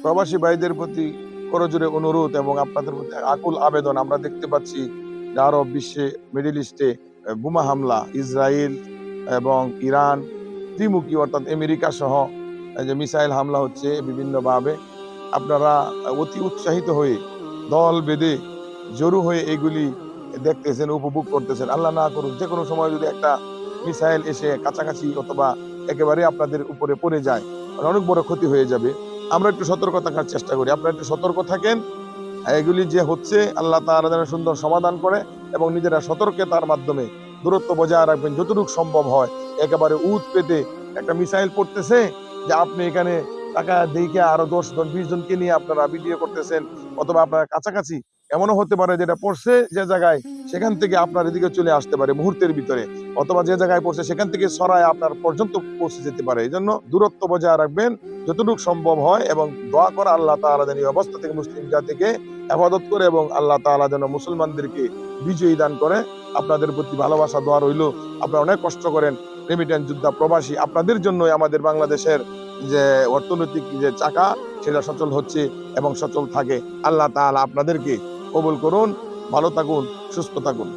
প্রবাসী ভাইদের প্রতি করজোরে অনুরোধ এবং আপনাদের প্রতি আকুল আবেদন। আমরা দেখতে পাচ্ছি যে আরব বিশ্বে, মিডল ইস্টে বোমা হামলা, ইসরায়েল এবং ইরান ত্রিমুখী অর্থাৎ আমেরিকা সহ যে মিসাইল হামলা হচ্ছে বিভিন্নভাবে। আপনারা অতি উৎসাহিত হয়ে দল বেঁধে জড়ো হয়ে এগুলি দেখতেছেন, উপভোগ করতেছেন। আল্লাহ না করুন যে কোনো সময় যদি একটা মিসাইল এসে কাছাকাছি অথবা একেবারে আপনাদের উপরে পড়ে যায়, অনেক বড় ক্ষতি হয়ে যাবে। আমরা একটু সতর্ক থাকার চেষ্টা করি, আপনারা একটু সতর্ক থাকেন। এগুলি যে হচ্ছে আল্লাহ তাআলা যেন সুন্দর সমাধান করে এবং নিজেরা সতর্কতার মাধ্যমে দূরত্ব বজায় রাখবেন যতটুকু সম্ভব হয়। একেবারে উত পেতে একটা মিসাইল পড়তেছে যে আপনি এখানে টাকা দেখে আরো 10 জন 20 জনকে নিয়ে আপনারা ভিডিও করতেছেন, অথবা আপনার কাছাকাছি এমনও হতে পারে যেটা পড়ছে যে জায়গায় সেখান থেকে আপনার এদিকে চলে আসতে পারে মুহূর্তের ভিতরে, অথবা যে জায়গায় পড়ছে সেখান থেকে সরায় আপনার পর্যন্ত পৌঁছে যেতে পারে। এই জন্য দূরত্ব বজায় রাখবেন যতটুকু সম্ভব হয় এবং দোয়া করা আল্লাহ তাআলা যেন এই অবস্থা থেকে মুসলিম জাতিকে হেফাজত করে এবং আল্লাহ তাআলা যেন মুসলমানদেরকে বিজয়ী দান করে। আপনাদের প্রতি ভালোবাসা দোয়া রইল। আপনারা অনেক কষ্ট করেন, রেমিটেন্স যোদ্ধা প্রবাসী, আপনাদের জন্যই আমাদের বাংলাদেশের যে অর্থনৈতিক যে চাকা সেটা সচল হচ্ছে এবং সচল থাকে। আল্লাহ তাআলা আপনাদেরকে কবুল করুন। ভালো থাকুন, সুস্থ থাকুন।